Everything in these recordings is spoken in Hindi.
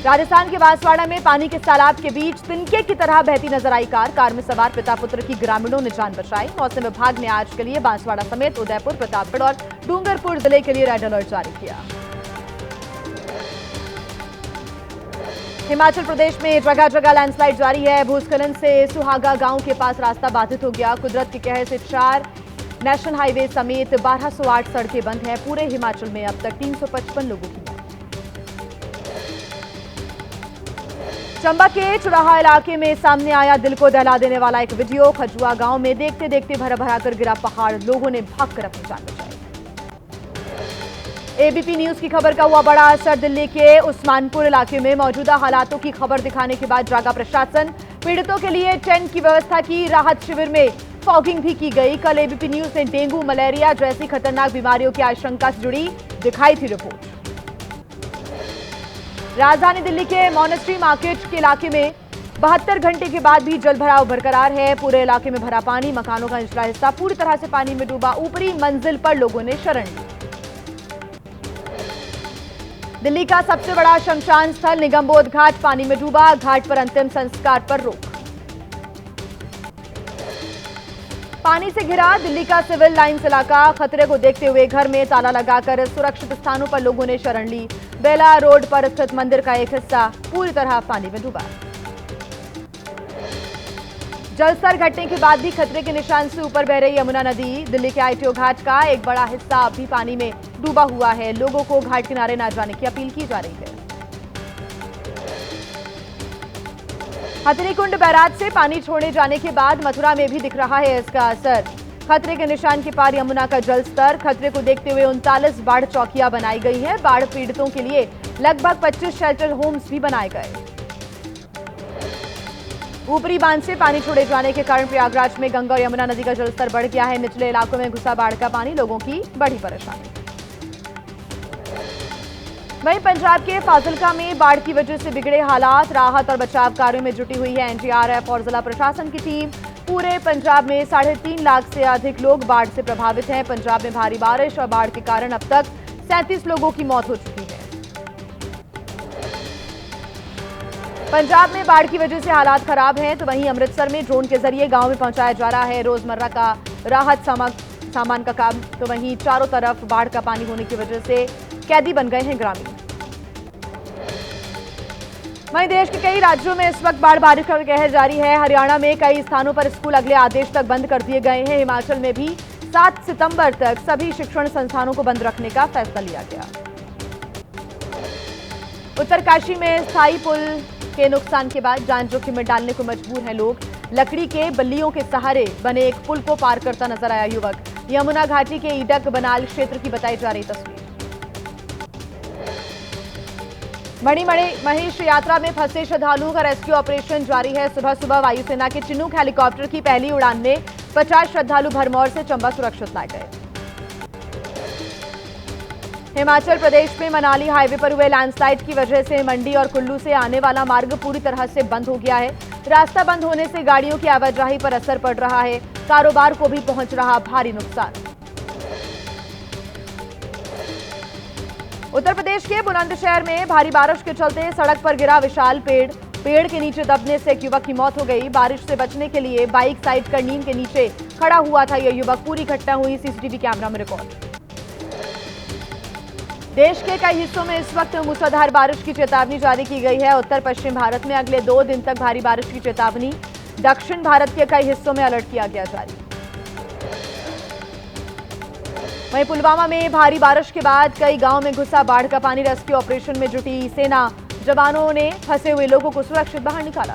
राजस्थान के बांसवाड़ा में पानी के तालाब के बीच तिनके की तरह बहती नजर आई कार में सवार पिता पुत्र की ग्रामीणों ने जान बचाई। मौसम विभाग ने आज के लिए बांसवाड़ा समेत उदयपुर, प्रतापगढ़ और डूंगरपुर जिले के लिए रेड अलर्ट जारी किया। हिमाचल प्रदेश में जगह जगह लैंडस्लाइड जारी है। भूस्खलन से सुहागा गांव के पास रास्ता बाधित हो गया। कुदरत के कहर से 4 नेशनल हाईवे समेत 1208 सड़कें बंद हैं। पूरे हिमाचल में अब तक 355 लोगों की मौत। चंबा के चुराहा इलाके में सामने आया दिल को दहला देने वाला एक वीडियो। खजुआ गांव में देखते देखते भरा भरा कर गिरा पहाड़, लोगों ने भागकर अपनी जान बचाई। एबीपी न्यूज की खबर का हुआ बड़ा असर। दिल्ली के उस्मानपुर इलाके में मौजूदा हालातों की खबर दिखाने के बाद जागा प्रशासन। पीड़ितों के लिए टेंट की व्यवस्था की। राहत शिविर में फॉगिंग भी की गई। कल एबीपी न्यूज ने डेंगू, मलेरिया जैसी खतरनाक बीमारियों की आशंका से जुड़ी दिखाई थी रिपोर्ट। राजधानी दिल्ली के मॉनेस्ट्री मार्केट के इलाके में 72 घंटे के बाद भी जल भराव बरकरार है। पूरे इलाके में भरा पानी, मकानों का निचला हिस्सा पूरी तरह से पानी में डूबा। ऊपरी मंजिल पर लोगों ने शरण ली। दिल्ली का सबसे बड़ा शमशान स्थल निगमबोध घाट पानी में डूबा। घाट पर अंतिम संस्कार पर रोक। पानी से घिरा दिल्ली का सिविल लाइंस इलाका। खतरे को देखते हुए घर में ताला लगाकर सुरक्षित स्थानों पर लोगों ने शरण ली। बेला रोड पर स्थित मंदिर का एक हिस्सा पूरी तरह पानी में डूबा। जलस्तर घटने के बाद भी खतरे के निशान से ऊपर बह रही यमुना नदी। दिल्ली के आईटीओ घाट का एक बड़ा हिस्सा अब भी पानी में डूबा हुआ है। लोगों को घाट किनारे न जाने की अपील की जा रही है। हथनीकुंड बैराज से पानी छोड़े जाने के बाद मथुरा में भी दिख रहा है इसका असर। खतरे के निशान के पार यमुना का जलस्तर। खतरे को देखते हुए 39 बाढ़ चौकियां बनाई गई हैं। बाढ़ पीड़ितों के लिए लगभग 25 शेल्टर होम्स भी बनाए गए। ऊपरी बांध से पानी छोड़े जाने के कारण प्रयागराज में गंगा और यमुना नदी का जलस्तर बढ़ गया है। निचले इलाकों में घुसा बाढ़ का पानी, लोगों की बड़ी परेशानी। वहीं पंजाब के फाजिल्का में बाढ़ की वजह से बिगड़े हालात। राहत और बचाव कार्यों में जुटी हुई है एनडीआरएफ और जिला प्रशासन की टीम। पूरे पंजाब में 3.5 लाख से अधिक लोग बाढ़ से प्रभावित हैं। पंजाब में भारी बारिश और बाढ़ के कारण अब तक 37 लोगों की मौत हो चुकी है। पंजाब में बाढ़ की वजह से हालात खराब हैं, तो वहीं अमृतसर में ड्रोन के जरिए गांव में पहुंचाया जा रहा है रोजमर्रा का राहत सामान का काम। तो वहीं चारों तरफ बाढ़ का पानी होने की वजह से कैदी बन गए हैं ग्रामीण। वहीं देश के कई राज्यों में इस वक्त बारिश का कहर जारी है। हरियाणा में कई स्थानों पर स्कूल अगले आदेश तक बंद कर दिए गए हैं। हिमाचल में भी 7 सितंबर तक सभी शिक्षण संस्थानों को बंद रखने का फैसला लिया गया। उत्तरकाशी में स्थायी पुल के नुकसान के बाद जान जोखिम में डालने को मजबूर हैं लोग। लकड़ी के बल्लियों के सहारे बने एक पुल को पार करता नजर आया युवक। यमुना घाटी के ईडक बनाल क्षेत्र की बताई जा रही तस्वीर। मणिमहेश यात्रा में फंसे श्रद्धालुओं का रेस्क्यू ऑपरेशन जारी है। सुबह सुबह वायुसेना के चिनूक हेलीकॉप्टर की पहली उड़ान में 50 श्रद्धालु भरमौर से चंबा सुरक्षित लाए गए। हिमाचल प्रदेश में मनाली हाईवे पर हुए लैंडस्लाइड की वजह से मंडी और कुल्लू से आने वाला मार्ग पूरी तरह से बंद हो गया है। रास्ता बंद होने से गाड़ियों की आवाजाही पर असर पड़ रहा है। कारोबार को भी पहुंच रहा भारी नुकसान। उत्तर प्रदेश के बुलंदशहर में भारी बारिश के चलते सड़क पर गिरा विशाल पेड़ के नीचे दबने से एक युवक की मौत हो गई। बारिश से बचने के लिए बाइक साइड कर नीम के नीचे खड़ा हुआ था यह युवक। पूरी घटना हुई सीसीटीवी कैमरा में रिकॉर्ड। देश के कई हिस्सों में इस वक्त मूसलाधार बारिश की चेतावनी जारी की गई है। उत्तर पश्चिम भारत में अगले 2 दिन तक भारी बारिश की चेतावनी। दक्षिण भारत के कई हिस्सों में अलर्ट किया गया जारी। वहीं पुलवामा में भारी बारिश के बाद कई गांव में घुसा बाढ़ का पानी। रेस्क्यू ऑपरेशन में जुटी सेना जवानों ने फंसे हुए लोगों को सुरक्षित बाहर निकाला।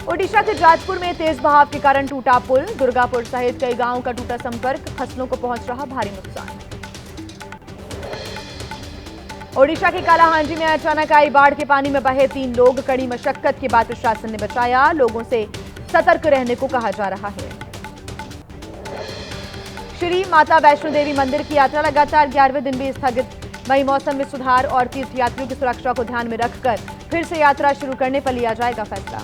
ओडिशा के जाजपुर में तेज बहाव के कारण टूटा पुल। दुर्गापुर सहित कई गांवों का टूटा संपर्क। फसलों को पहुंच रहा भारी नुकसान। ओडिशा के कालाहांडी में अचानक आई बाढ़ के पानी में बहे 3 लोग। कड़ी मशक्कत के बाद प्रशासन ने बचाया। लोगों से सतर्क रहने को कहा जा रहा है। श्री माता वैष्णो देवी मंदिर की यात्रा लगातार 11वें दिन भी स्थगित। वहीं मौसम में सुधार और तीर्थयात्रियों की सुरक्षा को ध्यान में रखकर फिर से यात्रा शुरू करने पर लिया जाएगा फैसला।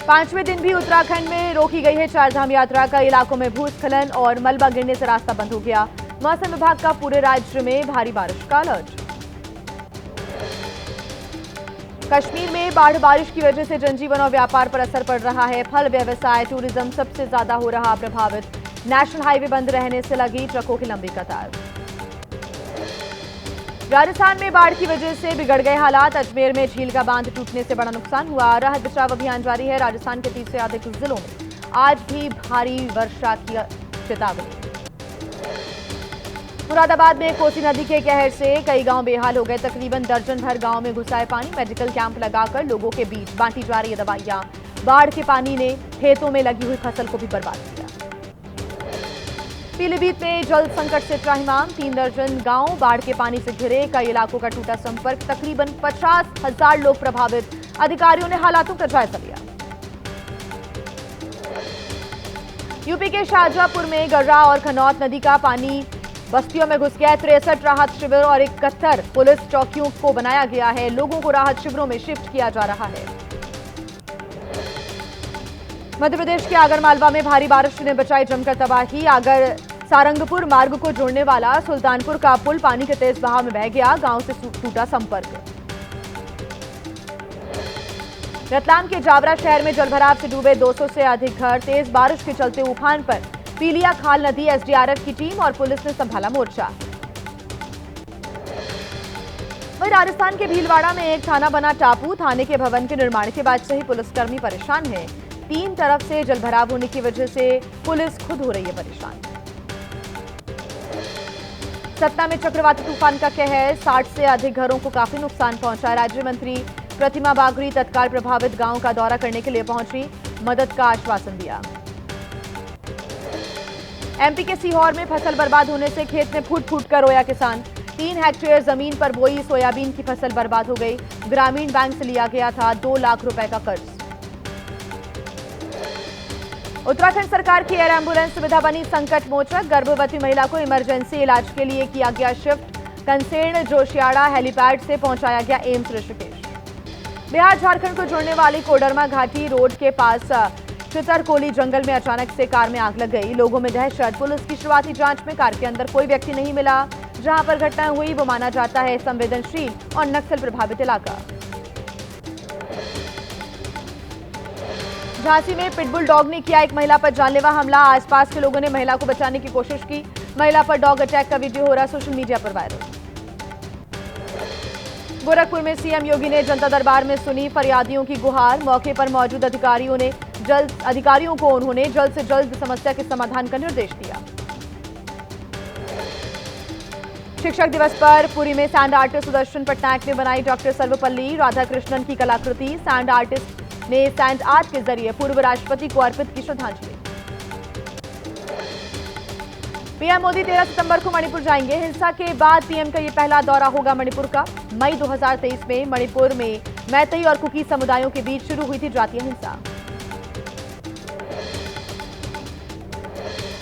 पांचवें दिन भी उत्तराखंड में रोकी गई है चारधाम यात्रा। कई इलाकों में भूस्खलन और मलबा गिरने से रास्ता बंद हो गया। मौसम विभाग का पूरे राज्य में भारी बारिश का अलर्ट। कश्मीर में बारिश की वजह से जनजीवन और व्यापार पर असर पड़ रहा है। फल व्यवसाय, टूरिज्म सबसे ज्यादा हो रहा प्रभावित। नेशनल हाईवे बंद रहने से लगी ट्रकों की लंबी कतार। राजस्थान में बाढ़ की वजह से बिगड़ गए हालात। अजमेर में झील का बांध टूटने से बड़ा नुकसान हुआ। राहत बचाव अभियान जारी है। राजस्थान के 30 से अधिक जिलों में आज भी भारी वर्षा की चेतावनी। मुरादाबाद में कोसी नदी के कहर से कई गांव बेहाल हो गए। तकरीबन दर्जन भर गांव में घुसा है पानी। मेडिकल कैंप लगाकर लोगों के बीच बांटी जा रही है दवाइयां। बाढ़ के पानी ने खेतों में लगी हुई फसल को भी बर्बाद किया। पीलीभीत में जल संकट से त्राहिमाम। 3 दर्जन गांव बाढ़ के पानी से घिरे। कई इलाकों का टूटा संपर्क। तकरीबन 50,000 लोग प्रभावित। अधिकारियों ने हालातों का जायजा लिया। यूपी के शाहजहांपुर में गर्रा और खनौत नदी का पानी बस्तियों में घुस गया है। 63 राहत शिविर और 71 पुलिस चौकियों को बनाया गया है। लोगों को राहत शिविरों में शिफ्ट किया जा रहा है। मध्य प्रदेश के आगरमालवा में भारी बारिश ने बचाई जमकर तबाही। आगर सारंगपुर मार्ग को जोड़ने वाला सुल्तानपुर का पुल पानी के तेज बहाव में बह गया। गांव से टूटा संपर्क। रतलाम के जावरा शहर में जलभराव से डूबे 200 से अधिक घर। तेज बारिश के चलते उफान पर पीलिया खाल नदी। एसडीआरएफ की टीम और पुलिस ने संभाला मोर्चा। वहीं राजस्थान के भीलवाड़ा में एक थाना बना टापू। थाने के भवन के निर्माण के बाद से ही पुलिसकर्मी परेशान है। 3 तरफ से जलभराव होने की वजह से पुलिस खुद हो रही है परेशान। सतना में चक्रवाती तूफान का कहर। 60 से अधिक घरों को काफी नुकसान पहुंचा। राज्य मंत्री प्रतिमा बागरी तत्काल प्रभावित गांव का दौरा करने के लिए पहुंची। मदद का आश्वासन दिया। एमपी के सीहोर में फसल बर्बाद होने से खेत में फूट फूट कर रोया किसान। 3 हेक्टेयर जमीन पर बोई सोयाबीन की फसल बर्बाद हो गई। ग्रामीण बैंक से लिया गया था 2 लाख रुपए का कर्ज। उत्तराखंड सरकार की एयर एम्बुलेंस सुविधा बनी संकट मोचक। गर्भवती महिला को इमरजेंसी इलाज के लिए किया गया शिफ्ट। कंसेण जोशियाड़ा हेलीपैड से पहुंचाया गया एम्स ऋषिकेश। बिहार झारखंड को जोड़ने वाली कोडरमा घाटी रोड के पास चितरकोली जंगल में अचानक से कार में आग लग गई। लोगों में दहशत। पुलिस की शुरुआती जांच में कार के अंदर कोई व्यक्ति नहीं मिला। जहां पर घटना हुई वो माना जाता है संवेदनशील और नक्सल प्रभावित इलाका। झांसी में पिटबुल डॉग ने किया एक महिला पर जानलेवा हमला। आसपास के लोगों ने महिला को बचाने की कोशिश की। महिला पर डॉग अटैक का वीडियो हो रहा सोशल मीडिया पर वायरल। गोरखपुर में सीएम योगी ने जनता दरबार में सुनी फरियादियों की गुहार। मौके पर मौजूद अधिकारियों को उन्होंने जल्द से जल्द समस्या के समाधान का निर्देश दिया। शिक्षक दिवस पर पुरी में सैंड आर्टिस्ट सुदर्शन पटनायक ने बनाई डॉक्टर सर्वपल्ली राधाकृष्णन की कलाकृति। सैंड आर्टिस्ट ने सैंड आर्ट के जरिए पूर्व राष्ट्रपति को अर्पित की श्रद्धांजलि। पीएम मोदी 13 सितंबर को मणिपुर जाएंगे। हिंसा के बाद पीएम का ये पहला दौरा होगा मणिपुर का। मई 2023 में मणिपुर में मैतेई और कुकी समुदायों के बीच शुरू हुई थी जातीय हिंसा।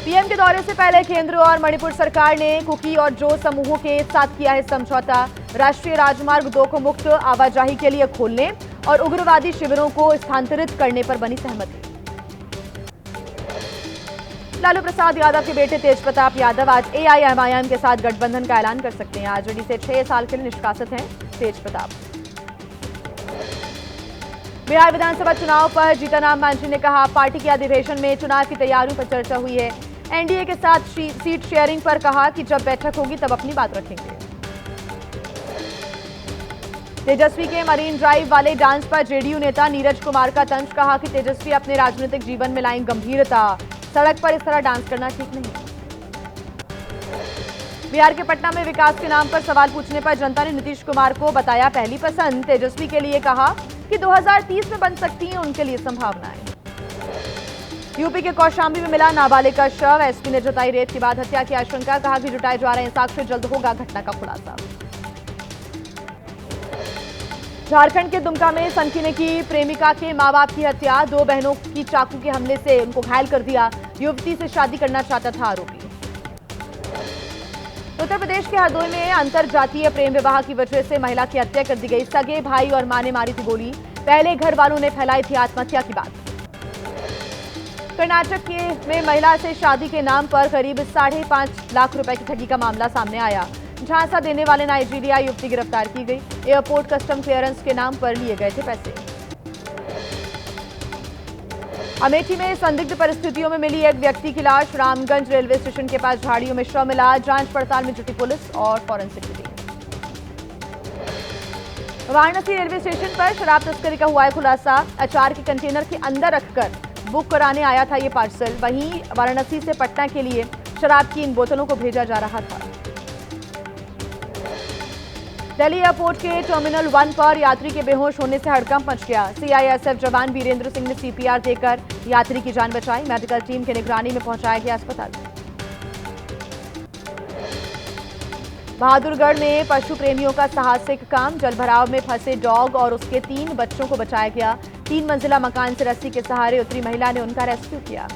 पीएम के दौरे से पहले केंद्र और मणिपुर सरकार ने कुकी और जो समूहों के साथ किया है समझौता। राष्ट्रीय राजमार्ग 2 को मुक्त आवाजाही के लिए खोलने और उग्रवादी शिविरों को स्थानांतरित करने पर बनी सहमति। लालू प्रसाद यादव के बेटे तेज प्रताप यादव आज एआईएमआईएम के साथ गठबंधन का ऐलान कर सकते हैं। आरजेडी से 6 साल के लिए निष्कासित हैं तेज प्रताप। बिहार विधानसभा चुनाव पर जीतनराम मांझी ने कहा पार्टी के अधिवेशन में चुनाव की तैयारियों पर चर्चा हुई है। एनडीए के साथ सीट शेयरिंग पर कहा कि जब बैठक होगी तब अपनी बात रखेंगे। तेजस्वी के मरीन ड्राइव वाले डांस पर जेडीयू नेता नीरज कुमार का तंज। कहा कि तेजस्वी अपने राजनीतिक जीवन में लाएं गंभीरता। सड़क पर इस तरह डांस करना ठीक नहीं। बिहार के पटना में विकास के नाम पर सवाल पूछने पर जनता ने नीतीश कुमार को बताया पहली पसंद। तेजस्वी के लिए कहा कि 2030 में बन सकती है उनके लिए संभावनाएं। यूपी के कौशाम्बी में मिला नाबालिग का शव। एसपी ने जताई रेप के बाद हत्या की आशंका। कहा कि जुटाए जा रहे साक्ष्य, जल्द होगा घटना का खुलासा। झारखंड के दुमका में सनकी की प्रेमिका के मां बाप की हत्या। 2 बहनों की चाकू के हमले से उनको घायल कर दिया। युवती से शादी करना चाहता था आरोपी। उत्तर प्रदेश के हरदोई में अंतर जातीय प्रेम विवाह की वजह से महिला की हत्या कर दी गई। सगे भाई और मां ने मारी थी गोली। पहले घर वालों ने फैलाई थी आत्महत्या की बात। कर्नाटक में महिला से शादी के नाम पर करीब 5.5 लाख रुपए की ठगी का मामला सामने आया। झांसा देने वाले नाइजीरिया युवती गिरफ्तार की गई। एयरपोर्ट कस्टम क्लियरेंस के नाम पर लिए गए थे पैसे। अमेठी में संदिग्ध परिस्थितियों में मिली एक व्यक्ति की लाश। रामगंज रेलवे स्टेशन के पास झाड़ियों में शव मिला। जांच पड़ताल में जुटी पुलिस और forensic team. Varanasi railway station पर शराब तस्करी का हुआ है खुलासा। अचार के कंटेनर के अंदर रखकर बुक कराने आया था ये पार्सल। वहीं वाराणसी से पटना के लिए शराब की इन बोतलों को भेजा जा रहा था। दिल्ली एयरपोर्ट के टर्मिनल 1 पर यात्री के बेहोश होने से हड़कंप मच गया। सीआईएसएफ जवान वीरेंद्र सिंह ने सीपीआर देकर यात्री की जान बचाई। मेडिकल टीम की निगरानी में पहुंचाया गया अस्पताल। बहादुरगढ़ में पशु प्रेमियों का साहसिक काम। जलभराव में फंसे डॉग और उसके 3 बच्चों को बचाया गया। 3 मंजिला मकान से रस्सी के सहारे उतरी महिला ने उनका रेस्क्यू किया।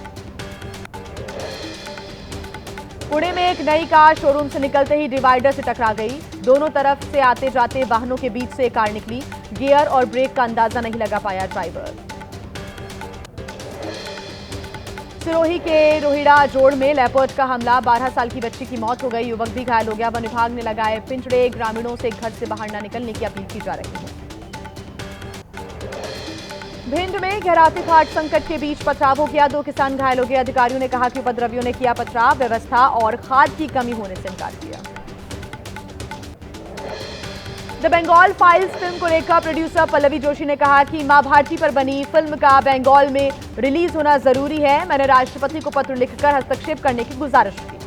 पुणे में एक नई कार शोरूम से निकलते ही डिवाइडर से टकरा गई। दोनों तरफ से आते जाते वाहनों के बीच से कार निकली। गियर और ब्रेक का अंदाजा नहीं लगा पाया ड्राइवर। सिरोही के रोहिड़ा जोड़ में लेपर्ड का हमला। 12 साल की बच्ची की मौत हो गई। युवक भी घायल हो गया। वन विभाग ने लगाए पिंजड़े। ग्रामीणों से घर से बाहर न निकलने की अपील की जा रही है। भिंड में गहराती घाट संकट के बीच पथराव हो गया। 2 किसान घायल हो गए। अधिकारियों ने कहा कि उपद्रवियों ने किया पथराव। व्यवस्था और खाद की कमी होने से इनकार किया। द बंगाल फाइल्स फिल्म को लेकर प्रोड्यूसर पल्लवी जोशी ने कहा कि मां भारती पर बनी फिल्म का बंगाल में रिलीज होना जरूरी है। मैंने राष्ट्रपति को पत्र लिखकर हस्तक्षेप करने की गुजारिश की।